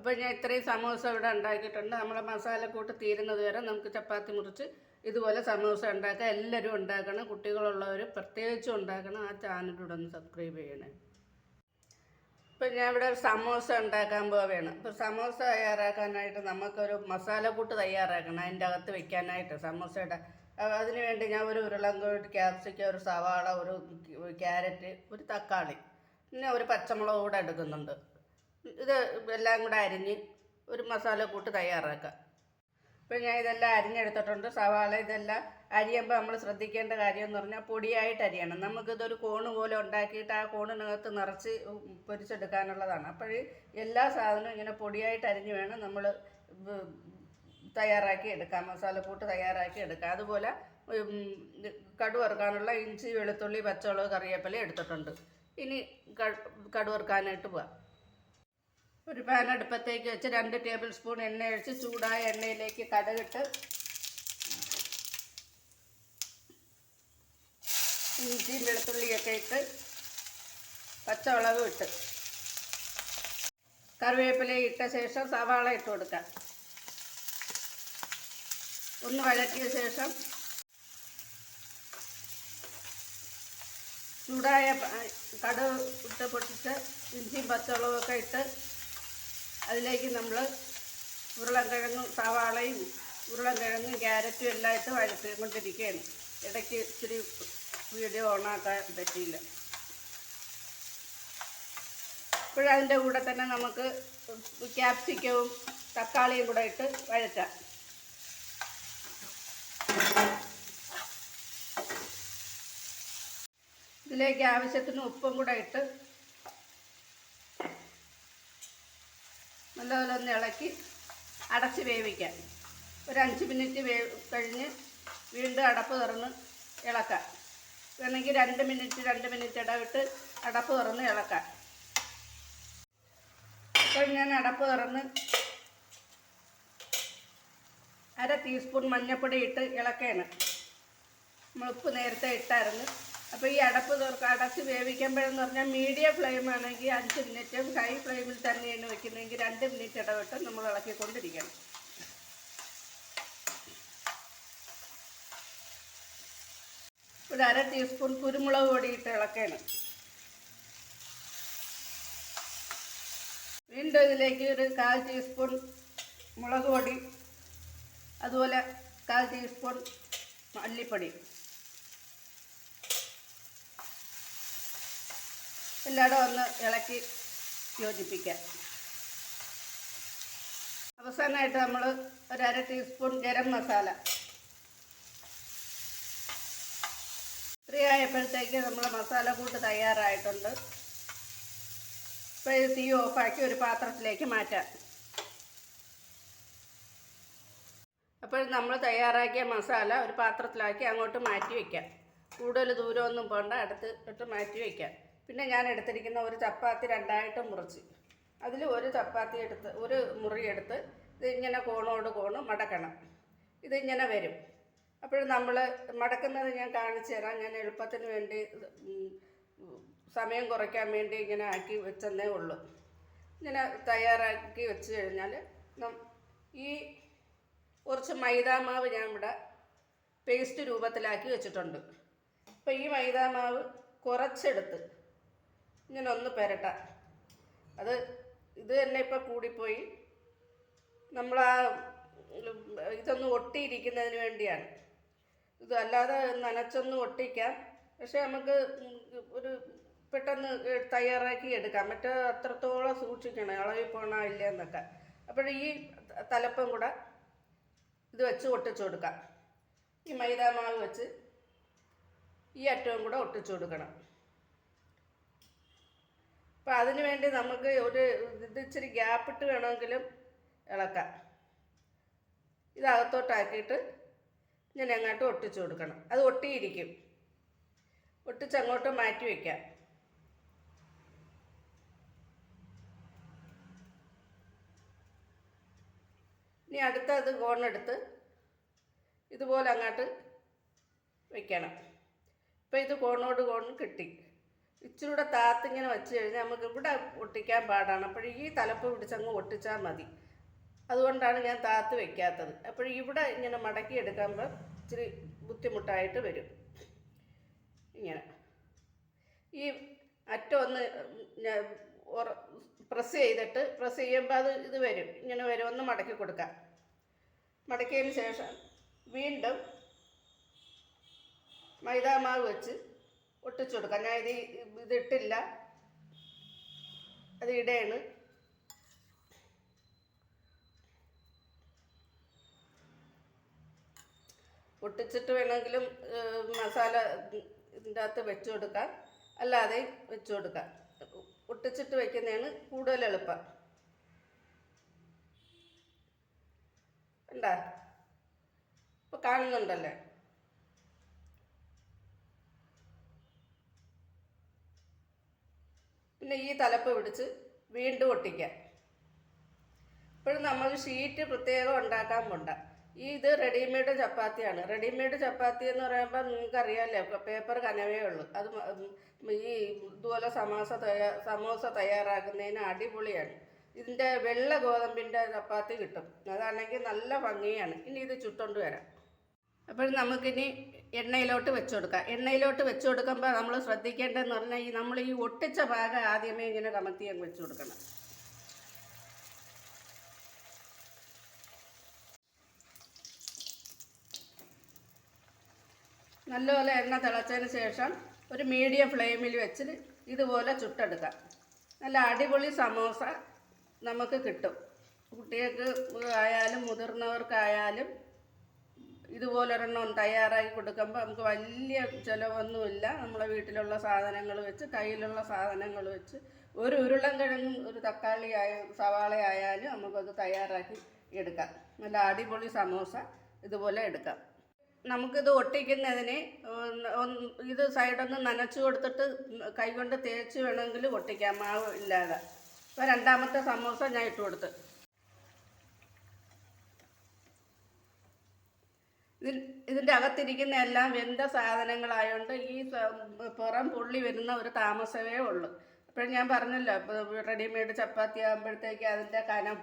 അപ്പോൾ ഞാൻ ഇത്രയും സമൂസ ഇവിടെ ഉണ്ടാക്കിയിട്ടുണ്ട്. നമ്മളെ മസാലക്കൂട്ട് തീരുന്നത് വരെ നമുക്ക് ചപ്പാത്തി മുറിച്ച് ഇതുപോലെ സമൂസ ഉണ്ടാക്കുക. എല്ലാവരും ഉണ്ടാക്കണം, കുട്ടികളുള്ളവർ പ്രത്യേകിച്ചും ഉണ്ടാക്കണം. ആ ചാനലിലൂടെ ഒന്ന് സബ്സ്ക്രൈബ് ചെയ്യണേ. ഇപ്പം ഞാൻ ഇവിടെ സമോസ ഉണ്ടാക്കാൻ പോവുകയാണ്. ഇപ്പോൾ സമോസ തയ്യാറാക്കാനായിട്ട് നമുക്കൊരു മസാലക്കൂട്ട് തയ്യാറാക്കണം അതിൻ്റെ അകത്ത് വെക്കാനായിട്ട് സമോസയുടെ. അതിന് വേണ്ടി ഞാൻ ഒരു ഉരുളൻകിഴങ്ങ്, ക്യാപ്സിക്കം, ഒരു സവാള, ഒരു ക്യാരറ്റ്, ഒരു തക്കാളി, പിന്നെ ഒരു പച്ചമുളക് കൂടെ എടുക്കുന്നുണ്ട്. ഇത് എല്ലാം കൂടെ അരിഞ്ഞ് ഒരു മസാലക്കൂട്ട് തയ്യാറാക്കാം. ഇപ്പോൾ ഞാൻ ഇതെല്ലാം അരിഞ്ഞെടുത്തിട്ടുണ്ട്. സവാള ഇതെല്ലാം അരിയുമ്പോൾ നമ്മൾ ശ്രദ്ധിക്കേണ്ട കാര്യം എന്ന് പറഞ്ഞാൽ പൊടിയായിട്ട് അരിയണം. നമുക്കിതൊരു കോണ് പോലെ ഉണ്ടാക്കിയിട്ട് ആ കോണിനകത്ത് നിറച്ച് പൊരിച്ചെടുക്കാനുള്ളതാണ്. അപ്പോൾ എല്ലാ സാധനവും ഇങ്ങനെ പൊടിയായിട്ട് അരിഞ്ഞ് വേണം നമ്മൾ തയ്യാറാക്കി എടുക്കാം, മസാലക്കൂട്ട് തയ്യാറാക്കി എടുക്കാം. അതുപോലെ കടുവറുക്കാനുള്ള ഇഞ്ചി, വെളുത്തുള്ളി, പച്ചമുളക്, കറിവേപ്പില എടുത്തിട്ടുണ്ട്. ഇനി കടുവറുക്കാനായിട്ട് പോവാം. ഒരു പാൻ അടുപ്പത്തേക്ക് വെച്ച് 2 ടേബിൾ സ്പൂൺ എണ്ണ ഒഴിച്ച് ചൂടായ എണ്ണയിലേക്ക് കടുകിട്ട് ഇഞ്ചിയും വെളുത്തുള്ളിയൊക്കെ ഇട്ട് പച്ചമുളകും ഇട്ട് കറിവേപ്പില ഇട്ട ശേഷം സവാള ഇട്ട് കൊടുക്കാം. ഒന്ന് വഴറ്റിയ ശേഷം ചൂടായ കടുക് ഇട്ട് പൊട്ടിച്ച് ഇഞ്ചിയും പച്ചമുളകൊക്കെ ഇട്ട് അതിലേക്ക് നമ്മൾ ഉരുളൻകിഴങ്ങും സവാളയും ഉരുളൻകിഴങ്ങും ക്യാരറ്റും എല്ലാം ഇട്ട് വഴറ്റിക്കൊണ്ടിരിക്കുകയാണ്. ഇടയ്ക്ക് ഇച്ചിരി വീഡിയോ ഓണാക്കാൻ പറ്റിയില്ല. ഇപ്പോഴതിൻ്റെ കൂടെ തന്നെ നമുക്ക് ക്യാപ്സിക്കവും തക്കാളിയും കൂടെ ഇട്ട് വഴറ്റാം. ഇതിലേക്ക് ആവശ്യത്തിന് ഉപ്പും കൂടെ ഇട്ട് നല്ലപോലെ ഒന്ന് ഇളക്കി അടച്ച് വേവിക്കാം. ഒരു 5 മിനിറ്റ് കഴിഞ്ഞ് വീണ്ടും അടപ്പ് തുറന്ന് ഇളക്കാം. വേണമെങ്കിൽ 2 മിനിറ്റ് ഇടവിട്ട് അടപ്പ് തുറന്ന് ഇളക്കാം. ഇപ്പോൾ ഞാൻ അടപ്പ് തുറന്ന് 1/2 ടീസ്പൂൺ മഞ്ഞൾപ്പൊടി ഇട്ട് ഇളക്കുകയാണ്. നമ്മൾ ഉപ്പ് നേരത്തെ ഇട്ടായിരുന്നു. അപ്പോൾ ഈ അടച്ച് വേവിക്കുമ്പോഴെന്ന് പറഞ്ഞാൽ മീഡിയം ഫ്ലെയിം ആണെങ്കിൽ 5 മിനിറ്റും, ഹൈ ഫ്ലെയിമിൽ തന്നെയാണ് വെക്കുന്നതെങ്കിൽ 2 മിനിറ്റ് ഇടവിട്ട് നമ്മൾ ഇളക്കിക്കൊണ്ടിരിക്കണം. ഒരു 1/2 ടീസ്പൂൺ കുരുമുളക് പൊടി ഇട്ട് ഇളക്കുകയാണ്. വീണ്ടും ഇതിലേക്ക് ഒരു 1/4 ടീസ്പൂൺ മുളക് പൊടി, അതുപോലെ 1/4 ടീസ്പൂൺ മല്ലിപ്പൊടി എല്ലായിടും ഒന്ന് ഇളക്കി യോജിപ്പിക്കാം. അവസാനമായിട്ട് നമ്മൾ ഒരു 1/2 ടീസ്പൂൺ ഗരം മസാല. ഇത്രയായപ്പോഴത്തേക്ക് നമ്മൾ മസാലക്കൂട്ട് തയ്യാറായിട്ടുണ്ട്. ഇപ്പോൾ ഇത് തീ ഓഫാക്കി ഒരു പാത്രത്തിലേക്ക് മാറ്റാം. അപ്പോൾ നമ്മൾ തയ്യാറാക്കിയ മസാല ഒരു പാത്രത്തിലാക്കി അങ്ങോട്ട് മാറ്റി വയ്ക്കാം. കൂടുതൽ ദൂരമൊന്നും പോകണ്ട, അടുത്തിട്ട് മാറ്റി വയ്ക്കാം. പിന്നെ ഞാൻ എടുത്തിരിക്കുന്ന ഒരു ചപ്പാത്തി 2ആയിട്ട് മുറിച്ച് അതിൽ ഒരു ചപ്പാത്തി എടുത്ത് ഒരു മുറി എടുത്ത് ഇതിങ്ങനെ കോണോട് കോണ് മടക്കണം. ഇതിങ്ങനെ വരും. അപ്പോൾ നമ്മൾ മടക്കുന്നത് ഞാൻ കാണിച്ചു തരാം. ഞാൻ എളുപ്പത്തിന് വേണ്ടി സമയം കുറയ്ക്കാൻ വേണ്ടി ഇങ്ങനെ ആക്കി വെച്ചെന്നേ ഉള്ളൂ. ഇങ്ങനെ തയ്യാറാക്കി വെച്ച് കഴിഞ്ഞാൽ ഈ കുറച്ച് മൈദാമാവ് ഞാൻ ഇവിടെ പേസ്റ്റ് രൂപത്തിലാക്കി വെച്ചിട്ടുണ്ട്. അപ്പോൾ ഈ മൈദാമാവ് കുറച്ചെടുത്ത് ഇങ്ങനെ ഒന്ന് പുരട്ടാം. ഇത് തന്നെ ഇപ്പോൾ കൂടിപ്പോയി. നമ്മൾ ഇതൊന്ന് ഒട്ടിയിരിക്കുന്നതിന് വേണ്ടിയാണ്. ഇത് അല്ലാതെ നനച്ചൊന്ന് ഒട്ടിക്കാം. പക്ഷേ നമുക്ക് ഒരു പെട്ടെന്ന് തയ്യാറാക്കി എടുക്കാം. മറ്റേ അത്രത്തോളം സൂക്ഷിക്കണം, ഇളകി പോകണോ ഇല്ല എന്നൊക്കെ. അപ്പോൾ ഈ തലപ്പം കൂടെ ഇത് വെച്ച് ഒട്ടിച്ചു കൊടുക്കാം. ഈ മൈദാമാവ് വെച്ച് ഈ അറ്റവും കൂടെ ഒട്ടിച്ചു കൊടുക്കണം. അപ്പോൾ അതിന് വേണ്ടി നമുക്ക് ഇത് ഇച്ചിരി ഗ്യാപ്പിട്ട് വേണമെങ്കിലും ഇളക്കാം. ഇതകത്തോട്ടാക്കിയിട്ട് ഞാൻ അങ്ങോട്ട് ഒട്ടിച്ചു കൊടുക്കണം. അത് ഒട്ടിയിരിക്കും. ഒട്ടിച്ചങ്ങോട്ട് മാറ്റി വയ്ക്കാം. ഇനി അടുത്തത് കോണെടുത്ത് ഇതുപോലെ അങ്ങോട്ട് വയ്ക്കണം. ഇപ്പോൾ ഇത് കോണോട് കോൺ കിട്ടി. ഇച്ചിരി കൂടെ താത്തിങ്ങനെ വെച്ച് കഴിഞ്ഞാൽ നമുക്ക് ഇവിടെ ഒട്ടിക്കാൻ പാടാണ്. അപ്പോൾ ഈ തലപ്പ് പിടിച്ചങ്ങ് ഒട്ടിച്ചാൽ മതി. അതുകൊണ്ടാണ് ഞാൻ താത്ത് വെക്കാത്തത്. അപ്പോൾ ഇവിടെ ഇങ്ങനെ മടക്കി എടുക്കുമ്പോൾ ഇച്ചിരി ബുദ്ധിമുട്ടായിട്ട് വരും. ഇങ്ങനെ ഈ അറ്റം ഒന്ന് പ്രസ് ചെയ്യുമ്പോൾ അത് ഇത് വരും, ഇങ്ങനെ വരും. ഒന്ന് മടക്കി കൊടുക്കാം. മടക്കിയതിന് ശേഷം വീണ്ടും മൈദാമാവ് വെച്ച് ഒട്ടിച്ചു കൊടുക്കാം. ഞാൻ ഇതിട്ടില്ല, അത് ഇടയാണ്. ഒട്ടിച്ചിട്ട് വേണമെങ്കിലും മസാല ഇതിൻ്റെ അകത്ത് വെച്ച് കൊടുക്കാം, അല്ലാതെ വെച്ച് കൊടുക്കാം. ഒട്ടിച്ചിട്ട് വയ്ക്കുന്നതാണ് കൂടുതൽ എളുപ്പം. കണ്ടാ, ഇപ്പോൾ കാണുന്നുണ്ടല്ലേ? പിന്നെ ഈ തലപ്പ് പിടിച്ച് വീണ്ടും ഒട്ടിക്കാം. ഇപ്പോഴും നമ്മൾ ഷീറ്റ് പ്രത്യേകം ഉണ്ടാക്കാൻ പോണ്ട. ഇത് റെഡിമെയ്ഡ് ചപ്പാത്തിയാണ്. റെഡിമെയ്ഡ് ചപ്പാത്തി എന്ന് പറയുമ്പോൾ നിങ്ങൾക്കറിയാമല്ലോ, പേപ്പർ കനവേ ഉള്ളൂ. അത് ഈ ഇതുപോലെ സമോസ തയ്യാറാക്കുന്നതിന് അടിപൊളിയാണ്. ഇതിൻ്റെ വെള്ള ഗോതമ്പിൻ്റെ ചപ്പാത്തി കിട്ടും, അതാണെങ്കിൽ നല്ല ഭംഗിയാണ്. ഇനി ഇത് ചുട്ടുകൊണ്ട് വരാം. അപ്പോൾ നമുക്കിനി എണ്ണയിലോട്ട് വെച്ച് കൊടുക്കാം. എണ്ണയിലോട്ട് വെച്ച് കൊടുക്കുമ്പോൾ നമ്മൾ ശ്രദ്ധിക്കേണ്ടതെന്ന് പറഞ്ഞാൽ നമ്മൾ ഈ ഒട്ടിച്ച ഭാഗം ആദ്യമേ ഇങ്ങനെ കമത്തി അങ്ങ് വെച്ച് കൊടുക്കണം. നല്ലപോലെ എണ്ണ തിളച്ചതിന് ശേഷം ഒരു മീഡിയം ഫ്ലെയിമിൽ വെച്ച് ഇതുപോലെ ചുട്ടെടുക്കാം. നല്ല അടിപൊളി സമോസ നമുക്ക് കിട്ടും. കുട്ടികൾക്ക് ആയാലും മുതിർന്നവർക്കായാലും ഇതുപോലൊരെണ്ണം തയ്യാറാക്കി കൊടുക്കുമ്പോൾ നമുക്ക് വലിയ ചിലവൊന്നുമില്ല. നമ്മളെ വീട്ടിലുള്ള സാധനങ്ങൾ വെച്ച്, കയ്യിലുള്ള സാധനങ്ങൾ വെച്ച്, ഒരു ഉരുളൻകിഴങ്ങും ഒരു തക്കാളി സവാള ആയാലും നമുക്കത് തയ്യാറാക്കി എടുക്കാം. നല്ല അടിപൊളി സമോസ ഇതുപോലെ എടുക്കാം. നമുക്കിത് ഒട്ടിക്കുന്നതിന് ഇത് സൈഡൊന്ന് നനച്ചു കൊടുത്തിട്ട് കൈകൊണ്ട് തേച്ച് വേണമെങ്കിൽ ഒട്ടിക്കാം, മാവ് ഇല്ലാതെ. ഇപ്പോൾ രണ്ടാമത്തെ സമോസ ഞാൻ ഇട്ട് കൊടുത്ത്. ഇതിൻ്റെ അകത്തിരിക്കുന്ന എല്ലാം വെന്ത സാധനങ്ങളായതുകൊണ്ട് ഈ പുറം പൊള്ളി വരുന്ന ഒരു താമസമേ ഉള്ളൂ. അപ്പോൾ ഞാൻ പറഞ്ഞല്ലോ, ഇപ്പോൾ റെഡിമെയ്ഡ് ചപ്പാത്തി ആകുമ്പോഴത്തേക്ക് അതിൻ്റെ കനം